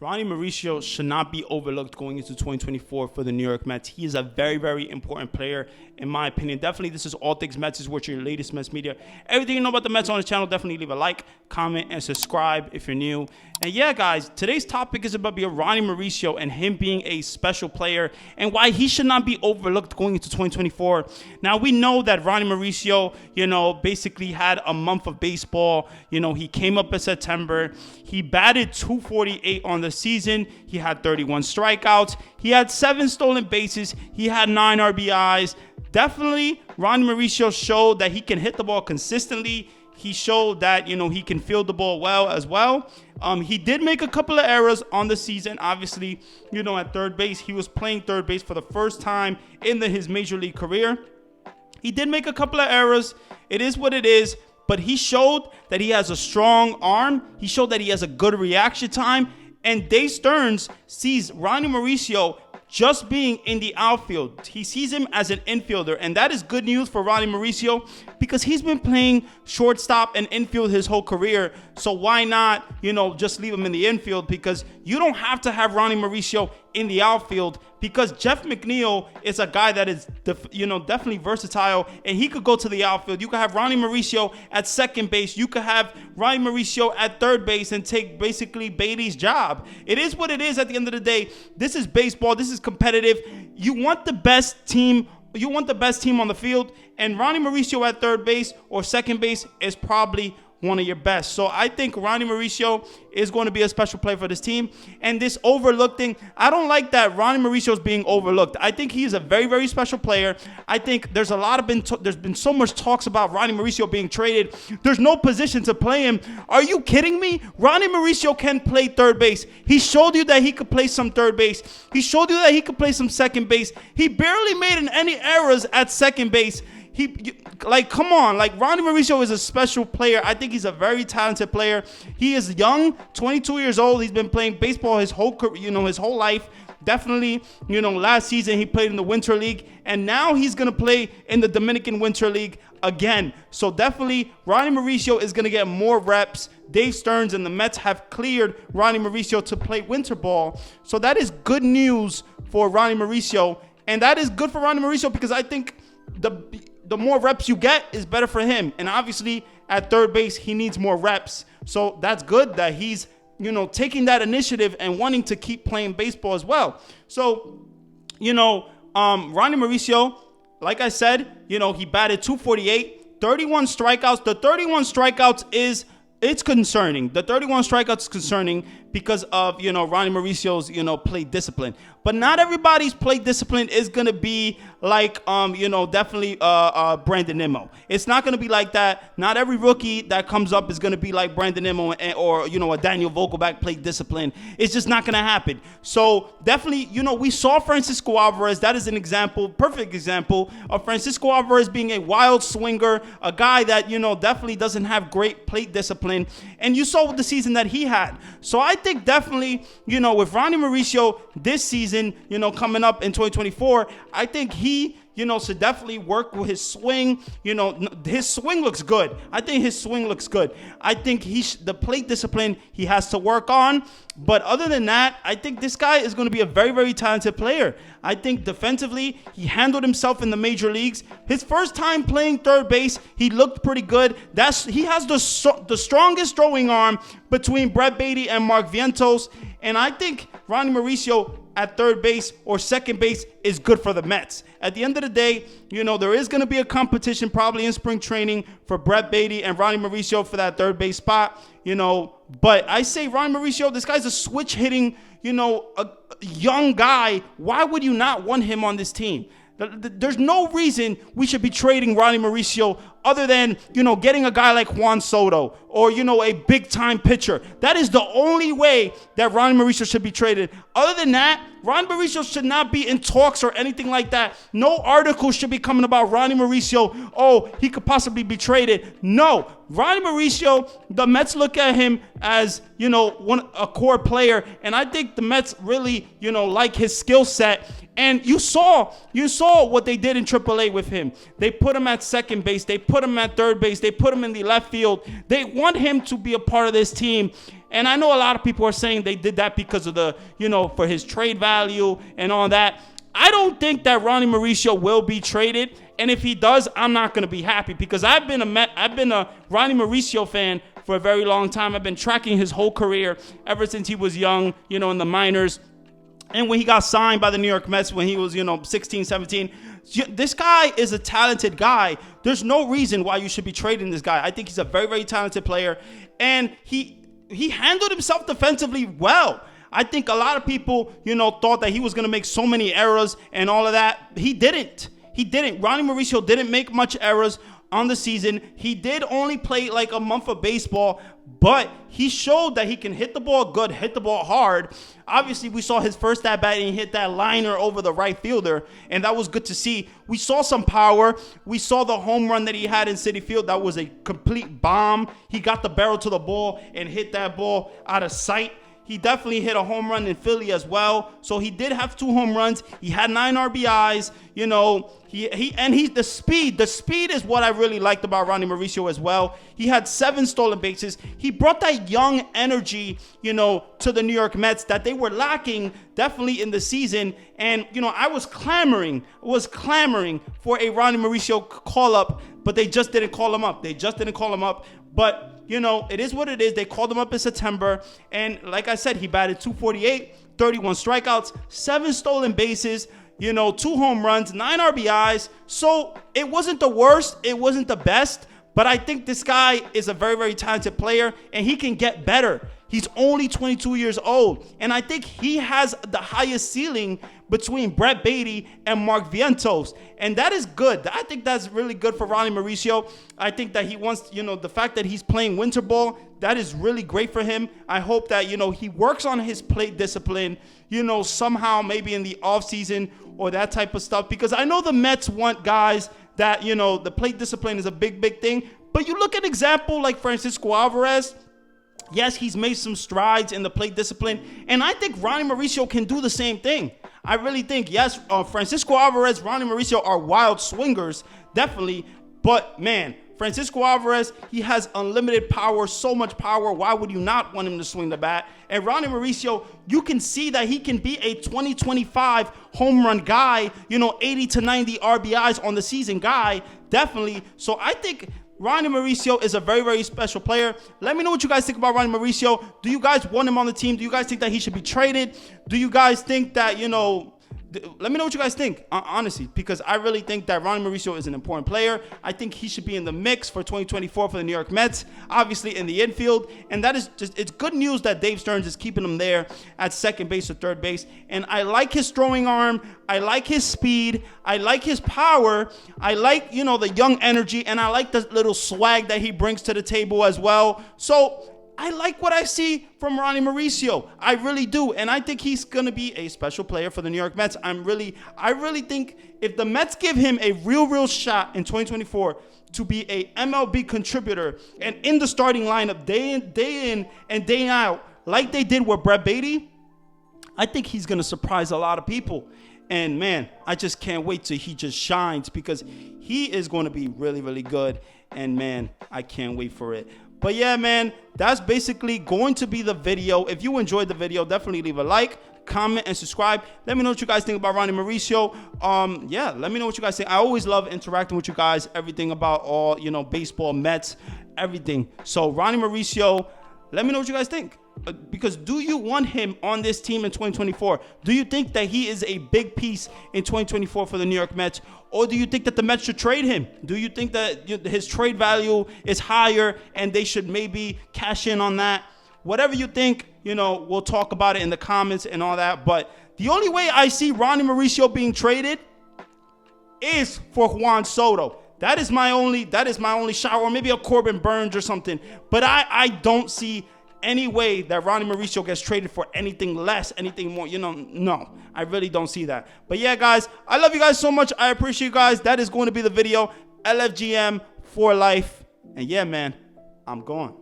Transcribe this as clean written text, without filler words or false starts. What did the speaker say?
Ronnie Mauricio should not be overlooked going into 2024 for the New York Mets. He is a very, very important player, in my opinion. Definitely, this is All Things Mets. This is what your latest Mets media. Everything you know about the Mets on the channel, definitely leave a like, comment, and subscribe if you're new. And yeah, guys, today's topic is about Ronnie Mauricio and him being a special player and why he should not be overlooked going into 2024. Now, we know that Ronnie Mauricio, basically had a month of baseball. He came up in September. He batted .248 on the season. He had 31 strikeouts. He had 7 stolen bases. He had 9 RBIs. Definitely, Ronnie Mauricio showed that he can hit the ball consistently. He showed that, he can field the ball well as well. He did make a couple of errors on the season. Obviously, at third base. He was playing third base for the first time in his major league career. He did make a couple of errors. It is what it is. But he showed that he has a strong arm. He showed that he has a good reaction time. And Dave Stearns sees Ronnie Mauricio just being in the outfield. He sees him as an infielder, and that is good news for Ronnie Mauricio because he's been playing shortstop and infield his whole career. So why not, just leave him in the infield? Because you don't have to have Ronnie Mauricio in the outfield because Jeff McNeil is a guy that is, definitely versatile, and he could go to the outfield. You could have Ronnie Mauricio at second base. You could have Ronnie Mauricio at third base and take basically Bailey's job. It is what it is at the end of the day. This is baseball. This is competitive. You want the best team. You want the best team on the field, and Ronnie Mauricio at third base or second base is probably one of your best. So I think Ronnie Mauricio is going to be a special player for this team. And this overlooked thing, I don't like that Ronnie Mauricio is being overlooked. I think he is a very, very special player. I think there's been so much talks about Ronnie Mauricio being traded. There's no position to play him. Are you kidding me? Ronnie Mauricio can play third base. He showed you that he could play some third base. He showed you that he could play some second base. He barely made any errors at second base. Come on, Ronnie Mauricio is a special player. I think he's a very talented player. He is young, 22 years old. He's been playing baseball his whole career, his whole life. Definitely, last season he played in the Winter League, and now he's going to play in the Dominican Winter League again. So definitely, Ronnie Mauricio is going to get more reps. Dave Stearns and the Mets have cleared Ronnie Mauricio to play winter ball. So that is good news for Ronnie Mauricio, and that is good for Ronnie Mauricio because I think the more reps you get is better for him. And obviously, at third base, he needs more reps. So that's good that he's, taking that initiative and wanting to keep playing baseball as well. So, Ronnie Mauricio, like I said, he batted .248, 31 strikeouts. The 31 strikeouts it's concerning. The 31 strikeouts is concerning because of, Ronnie Mauricio's, play discipline. But not everybody's play discipline is going to be like, definitely Brandon Nimmo. It's not going to be like that. Not every rookie that comes up is going to be like Brandon Nimmo or, a Daniel Vogelback play discipline. It's just not going to happen. So definitely, we saw Francisco Alvarez. That is an example, perfect example of Francisco Alvarez being a wild swinger, a guy that, definitely doesn't have great plate discipline. And you saw the season that he had. So I think definitely, with Ronnie Mauricio this season, coming up in 2024, I think he, should definitely work with his swing. His swing looks good. I think his swing looks good. I think the plate discipline he has to work on. But other than that, I think this guy is going to be a very, very talented player. I think defensively, he handled himself in the major leagues. His first time playing third base, he looked pretty good. He has the strongest throwing arm between Brett Baty and Mark Vientos. And I think Ronnie Mauricio at third base or second base is good for the Mets. At the end of the day, there is going to be a competition probably in spring training for Brett Baty and Ronnie Mauricio for that third base spot, But I say Ronnie Mauricio, this guy's a switch hitting, a young guy. Why would you not want him on this team? There's no reason we should be trading Ronnie Mauricio other than, getting a guy like Juan Soto or, a big-time pitcher. That is the only way that Ronnie Mauricio should be traded. Other than that, Ronnie Mauricio should not be in talks or anything like that. No articles should be coming about Ronnie Mauricio. Oh, he could possibly be traded. No. Ronnie Mauricio, the Mets look at him as, a core player. And I think the Mets really, like his skill set. And you saw what they did in AAA with him. They put him at second base. They put him at third base. They put him in the left field. They want him to be a part of this team. And I know a lot of people are saying they did that because of the, for his trade value and all that. I don't think that Ronnie Mauricio will be traded. And if he does, I'm not going to be happy because I've been a Ronnie Mauricio fan for a very long time. I've been tracking his whole career ever since he was young, in the minors. And when he got signed by the New York Mets when he was, 16, 17, this guy is a talented guy. There's no reason why you should be trading this guy. I think he's a very, very talented player. And he handled himself defensively well. I think a lot of people, thought that he was going to make so many errors and all of that. He didn't. Ronnie Mauricio didn't make much errors on the season. He did only play like a month of baseball, but he showed that he can hit the ball good, hit the ball hard. Obviously, we saw his first at-bat and he hit that liner over the right fielder, and that was good to see. We saw some power. We saw the home run that he had in Citi Field. That was a complete bomb. He got the barrel to the ball and hit that ball out of sight. He definitely hit a home run in Philly as well. So he did have 2 home runs. He had 9 RBIs. The speed is what I really liked about Ronnie Mauricio as well. He had 7 stolen bases. He brought that young energy, to the New York Mets that they were lacking definitely in the season. And, I was clamoring for a Ronnie Mauricio call up, but they just didn't call him up. But it is what it is. They called him up in September. And like I said, he batted .248, 31 strikeouts, 7 stolen bases, 2 home runs, 9 RBIs. So it wasn't the worst. It wasn't the best. But I think this guy is a very, very talented player, and he can get better. He's only 22 years old. And I think he has the highest ceiling between Brett Baty and Mark Vientos. And that is good. I think that's really good for Ronnie Mauricio. I think that he wants, the fact that he's playing winter ball, that is really great for him. I hope that, he works on his plate discipline, somehow maybe in the offseason or that type of stuff. Because I know the Mets want guys that, the plate discipline is a big, big thing. But you look at an example like Francisco Alvarez. Yes, he's made some strides in the plate discipline, and I think Ronnie Mauricio can do the same thing. I really think, yes, Francisco Alvarez, Ronnie Mauricio are wild swingers, definitely, but man, Francisco Alvarez, he has unlimited power, so much power. Why would you not want him to swing the bat? And Ronnie Mauricio, you can see that he can be a 2025 home run guy, 80 to 90 RBIs on the season guy, definitely. So I think Ronnie Mauricio is a very, very special player. Let me know what you guys think about Ronnie Mauricio. Do you guys want him on the team? Do you guys think that he should be traded? Do you guys think that, let me know what you guys think, honestly, because I really think that Ronnie Mauricio is an important player. I think he should be in the mix for 2024 for the New York Mets, obviously in the infield. And that is just, it's good news that Dave Stearns is keeping him there at second base or third base. And I like his throwing arm. I like his speed. I like his power. I like, the young energy. And I like the little swag that he brings to the table as well. So I like what I see from Ronnie Mauricio. I really do. And I think he's going to be a special player for the New York Mets. I really think if the Mets give him a real shot in 2024 to be a MLB contributor and in the starting lineup day in and day out, like they did with Brett Baty, I think he's going to surprise a lot of people. And man, I just can't wait till he just shines because he is going to be really, really good. And man, I can't wait for it. But yeah, man, that's basically going to be the video. If you enjoyed the video, definitely leave a like, comment, and subscribe. Let me know what you guys think about Ronnie Mauricio. Yeah, let me know what you guys think. I always love interacting with you guys, everything about all, baseball, Mets, everything. So Ronnie Mauricio, let me know what you guys think. Because do you want him on this team in 2024? Do you think that he is a big piece in 2024 for the New York Mets? Or do you think that the Mets should trade him? Do you think that his trade value is higher and they should maybe cash in on that? Whatever you think, we'll talk about it in the comments and all that. But the only way I see Ronnie Mauricio being traded is for Juan Soto. That is my only shot, or maybe a Corbin Burns or something. But I don't see any way that Ronnie Mauricio gets traded for anything less, anything more, no, I really don't see that. But yeah, guys, I love you guys so much. I appreciate you guys. That is going to be the video. LFGM for life. And yeah, man, I'm going.